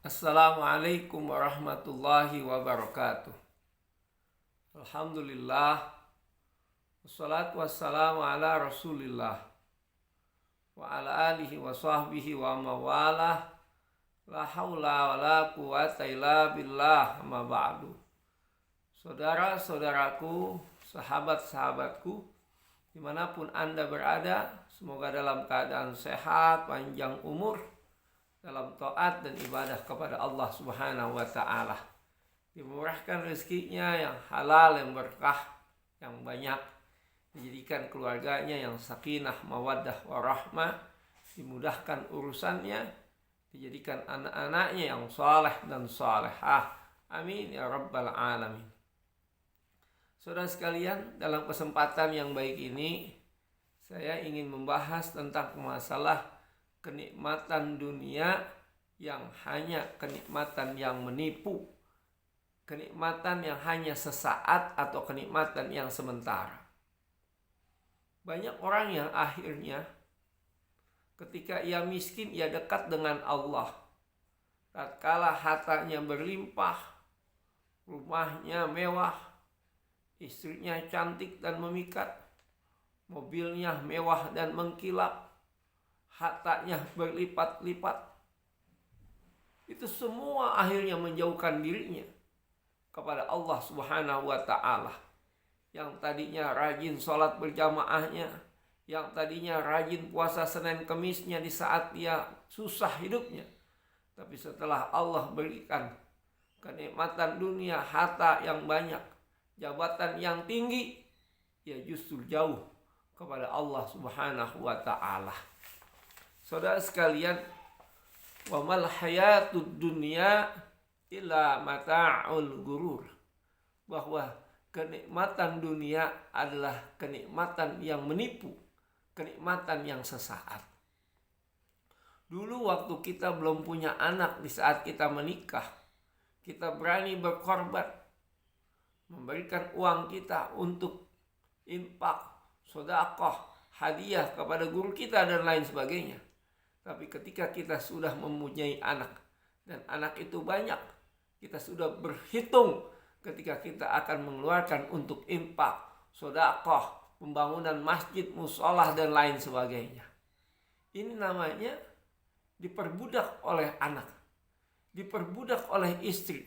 Assalamualaikum warahmatullahi wabarakatuh. Alhamdulillah. Wassalatu wassalamu ala rasulillah wa ala alihi wa sahbihi wa mawalah. La hawla wa la quwata illa billah, amma ba'du. Saudara-saudaraku, sahabat-sahabatku, dimanapun Anda berada, semoga dalam keadaan sehat, panjang umur, dalam taat dan ibadah kepada Allah Subhanahu wa Ta'ala. Dimurahkan rezekinya yang halal, yang berkah, yang banyak. Dijadikan keluarganya yang sakinah, mawaddah, warahmah. Dimudahkan urusannya. Dijadikan anak-anaknya yang saleh dan salehah. Amin ya rabbal alamin. Saudara sekalian, dalam kesempatan yang baik ini, saya ingin membahas tentang masalah kenikmatan dunia yang hanya kenikmatan yang menipu, kenikmatan yang hanya sesaat atau kenikmatan yang sementara. Banyak orang yang akhirnya ketika ia miskin, ia dekat dengan Allah. Tatkala hartanya berlimpah, rumahnya mewah, istrinya cantik dan memikat, mobilnya mewah dan mengkilap, hartanya berlipat-lipat, itu semua akhirnya menjauhkan dirinya kepada Allah Subhanahu wa Ta'ala. Yang tadinya rajin sholat berjamaahnya, yang tadinya rajin puasa Senin Kemisnya di saat dia susah hidupnya, tapi setelah Allah berikan kenikmatan dunia, harta yang banyak, jabatan yang tinggi, ia justru jauh kepada Allah Subhanahu wa Ta'ala. Saudara sekalian, wa mal hayatud dunya illa mata'ul gurur. Bahwa kenikmatan dunia adalah kenikmatan yang menipu, kenikmatan yang sesaat. Dulu waktu kita belum punya anak, di saat kita menikah, kita berani berkorban, memberikan uang kita untuk infak, sedekah, hadiah kepada guru kita dan lain sebagainya. Tapi ketika kita sudah mempunyai anak, dan anak itu banyak, kita sudah berhitung ketika kita akan mengeluarkan untuk infak, sedekah, pembangunan masjid, musholah dan lain sebagainya. Ini namanya diperbudak oleh anak, diperbudak oleh istri,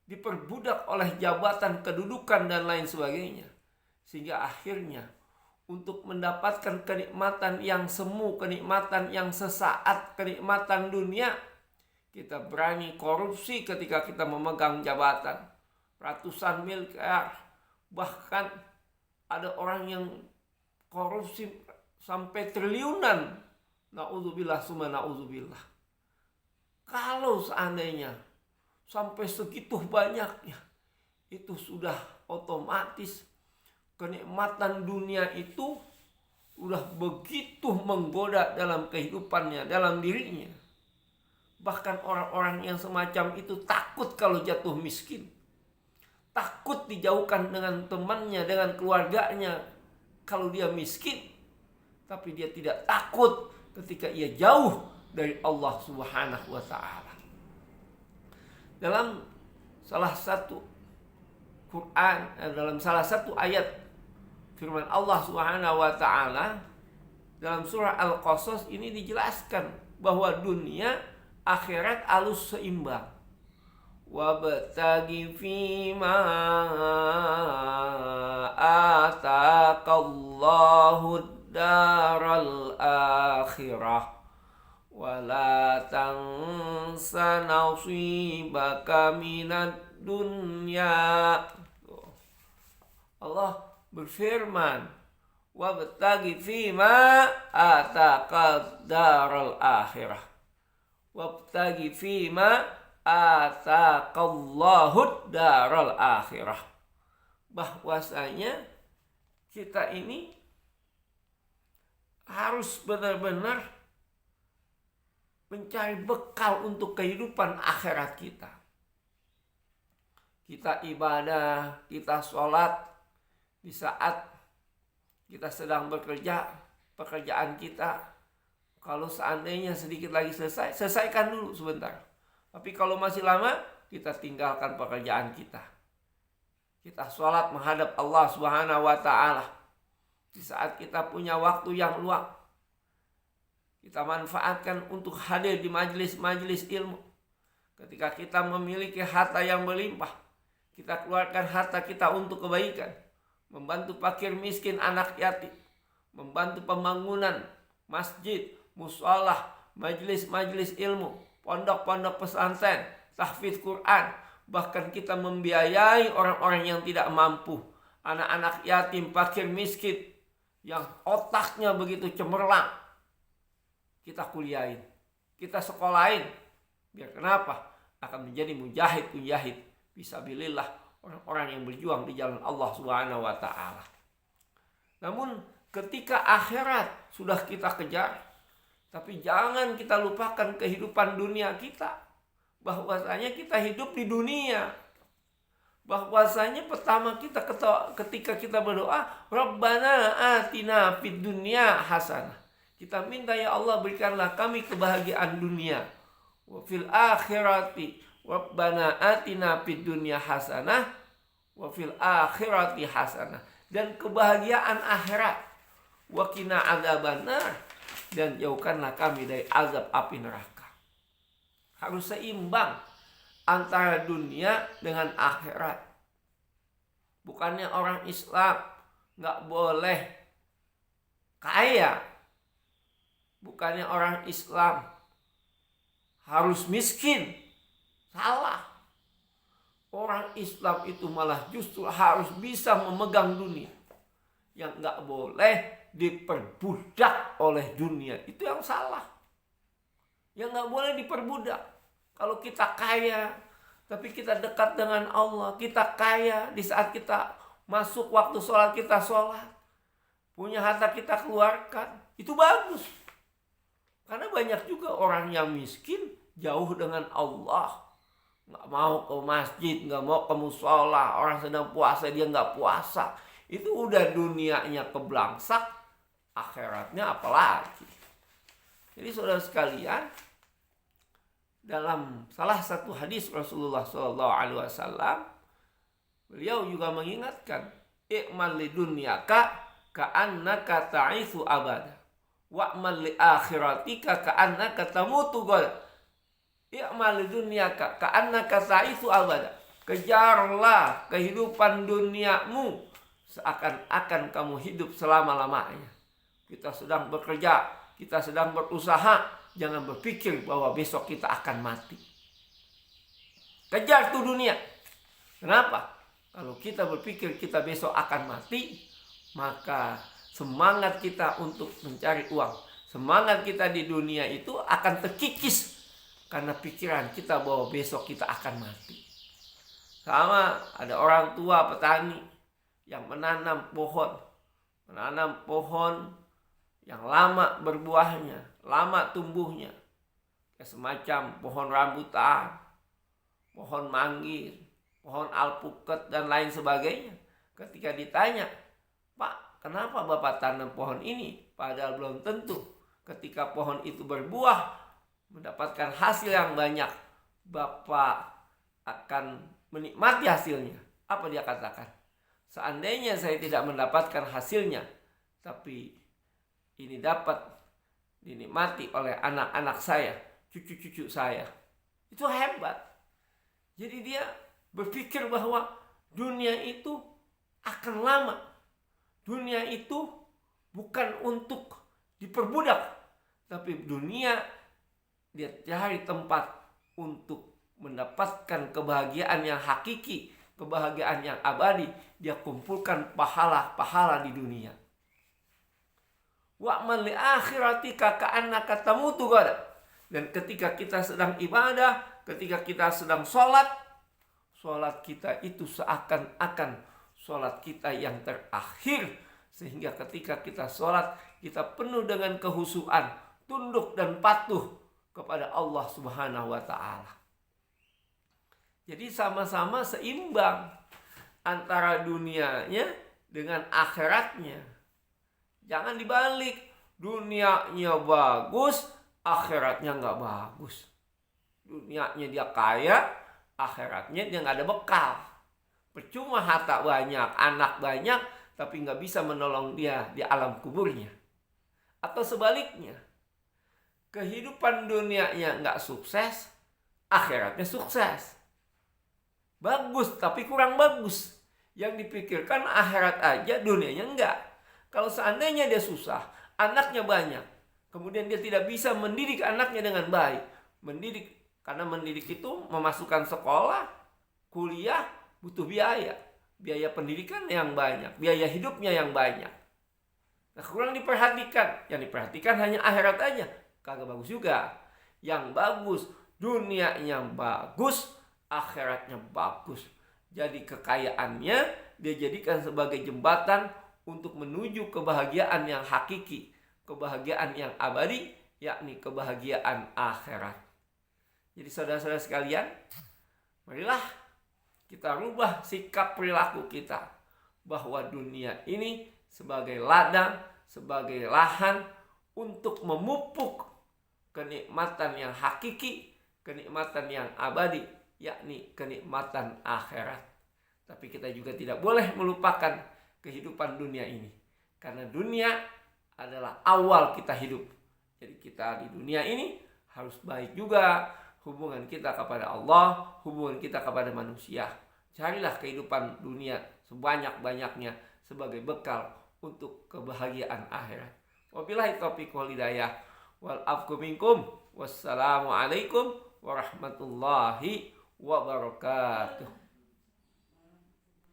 diperbudak oleh jabatan, kedudukan dan lain sebagainya. Sehingga akhirnya untuk mendapatkan kenikmatan yang semu, kenikmatan yang sesaat, kenikmatan dunia, kita berani korupsi ketika kita memegang jabatan. Ratusan miliar, bahkan ada orang yang korupsi sampai triliunan. Na'udzubillah summa na'udzubillah. Kalau seandainya sampai segitu banyaknya, itu sudah otomatis kenikmatan dunia itu udah begitu menggoda dalam kehidupannya, dalam dirinya. Bahkan orang-orang yang semacam itu takut kalau jatuh miskin. Takut dijauhkan dengan temannya, dengan keluarganya kalau dia miskin. Tapi dia tidak takut ketika ia jauh dari Allah Subhanahu wa Ta'ala. Dalam salah satu Quran, dalam salah satu ayat firman Allah Subhanahu wa Ta'ala dalam surah Al-Qasas ini dijelaskan bahwa dunia akhirat alus seimbang. Wabtaghi fima ataqallahu daral akhirah wala tansa nasibaka minad dunya. Allah berfirman, wabtaghi fima ataqad daral akhirah, wabtaghi fima ataqallahu daral akhirah. Bahwasanya kita ini harus benar-benar mencari bekal untuk kehidupan akhirat kita. Kita ibadah, kita sholat, di saat kita sedang bekerja, pekerjaan kita, kalau seandainya sedikit lagi selesai, selesaikan dulu sebentar. Tapi kalau masih lama, kita tinggalkan pekerjaan kita. Kita sholat menghadap Allah Subhanahu wa ta'ala. Di saat kita punya waktu yang luang, kita manfaatkan untuk hadir di majelis-majelis ilmu. Ketika kita memiliki harta yang berlimpah, kita keluarkan harta kita untuk kebaikan. Membantu fakir miskin, anak yatim. Membantu pembangunan masjid, musholah, majelis-majelis ilmu, pondok-pondok pesantren, tahfidz Quran. Bahkan kita membiayai orang-orang yang tidak mampu, anak-anak yatim, fakir miskin, yang otaknya begitu cemerlang. Kita kuliahin, kita sekolahin. Biar kenapa? Akan menjadi mujahid fisabilillah, orang-orang yang berjuang di jalan Allah Subhanahu wa ta'ala. Namun ketika akhirat sudah kita kejar, tapi jangan kita lupakan kehidupan dunia kita. Bahwasanya kita hidup di dunia. Bahwasanya pertama kita ketika kita berdoa, Rabbana atina fid dunya hasanah. Kita minta, ya Allah, berikanlah kami kebahagiaan dunia. Wa fil akhirati Rabbana atina fid dunya hasanah wa fil akhirati hasanah. Dan kebahagiaan akhirat. Wa qina adzabannar. Dan jauhkanlah kami dari azab api neraka. Harus seimbang antara dunia dengan akhirat. Bukannya orang Islam nggak boleh kaya. Bukannya orang Islam harus miskin. Salah. Orang Islam itu malah justru harus bisa memegang dunia. Yang nggak boleh diperbudak oleh dunia. Itu yang salah. Yang nggak boleh diperbudak. Kalau kita kaya, tapi kita dekat dengan Allah, kita kaya di saat kita masuk waktu sholat, kita sholat, punya harta kita keluarkan, itu bagus. Karena banyak juga orang yang miskin, jauh dengan Allah, nggak mau ke masjid, nggak mau ke mushola, orang sedang puasa dia nggak puasa, itu udah dunianya keblangsak, akhiratnya apalagi. Jadi saudara sekalian, dalam salah satu hadis Rasulullah SAW, beliau juga mengingatkan, i'mal li dunyaka ka'annaka ta'ithu abada, wa'mal li akhiratika ka'annaka tamutu ghada. I'mal li dunyaka ka'annaka ta'ithu abada. Kejarlah kehidupan duniamu seakan-akan kamu hidup selama-lamanya. Kita sedang bekerja, kita sedang berusaha, jangan berpikir bahwa besok kita akan mati. Kejar tuh dunia. Kenapa? Kalau kita berpikir kita besok akan mati, maka semangat kita untuk mencari uang, semangat kita di dunia itu akan terkikis karena pikiran kita bahwa besok kita akan mati. Sama ada orang tua petani yang menanam pohon yang lama berbuahnya, lama tumbuhnya, kayak semacam pohon rambutan, pohon manggis, pohon alpukat dan lain sebagainya. Ketika ditanya, Pak, kenapa Bapak tanam pohon ini? Padahal belum tentu ketika pohon itu berbuah, mendapatkan hasil yang banyak, Bapak akan menikmati hasilnya. Apa dia katakan? Seandainya saya tidak mendapatkan hasilnya, tapi ini dapat dinikmati oleh anak-anak saya, cucu-cucu saya, itu hebat. Jadi dia berpikir bahwa dunia itu akan lama. Dunia itu bukan untuk diperbudak, tapi dunia dia cari tempat untuk mendapatkan kebahagiaan yang hakiki, kebahagiaan yang abadi. Dia kumpulkan pahala-pahala di dunia. Wa'mal li akhiratika ka'annaka tamutu ghada. Dan ketika kita sedang ibadah, ketika kita sedang sholat kita itu seakan-akan sholat kita yang terakhir. Sehingga ketika kita sholat, kita penuh dengan kehusuan, tunduk dan patuh kepada Allah Subhanahu wa ta'ala. Jadi sama-sama seimbang antara dunianya dengan akhiratnya. Jangan dibalik, dunianya bagus, akhiratnya nggak bagus. Dunianya dia kaya, akhiratnya dia nggak ada bekal. Percuma harta banyak, anak banyak, tapi nggak bisa menolong dia di alam kuburnya. Atau sebaliknya, kehidupan dunianya nggak sukses, akhiratnya sukses. Bagus, tapi kurang bagus. Yang dipikirkan akhirat aja, dunianya enggak. Kalau seandainya dia susah, anaknya banyak, kemudian dia tidak bisa mendidik anaknya dengan baik. Karena mendidik itu memasukkan sekolah, kuliah, butuh biaya. Biaya pendidikan yang banyak, biaya hidupnya yang banyak. Nah, kurang diperhatikan. Yang diperhatikan hanya akhirat aja. Kagak bagus juga. Yang bagus, dunianya bagus, akhiratnya bagus. Jadi kekayaannya dia jadikan sebagai jembatan untuk menuju kebahagiaan yang hakiki, kebahagiaan yang abadi, yakni kebahagiaan akhirat. Jadi saudara-saudara sekalian, marilah kita rubah sikap perilaku kita bahwa dunia ini sebagai ladang, sebagai lahan untuk memupuk kenikmatan yang hakiki, kenikmatan yang abadi, yakni kenikmatan akhirat. Tapi kita juga tidak boleh melupakan kehidupan dunia ini, karena dunia adalah awal kita hidup. Jadi kita di dunia ini harus baik juga hubungan kita kepada Allah, hubungan kita kepada manusia. Carilah kehidupan dunia sebanyak-banyaknya sebagai bekal untuk kebahagiaan akhirat. Wabillahi taufiq wal hidayah. Wal afku minkum. Wassalamualaikum warahmatullahi wabarakatuh.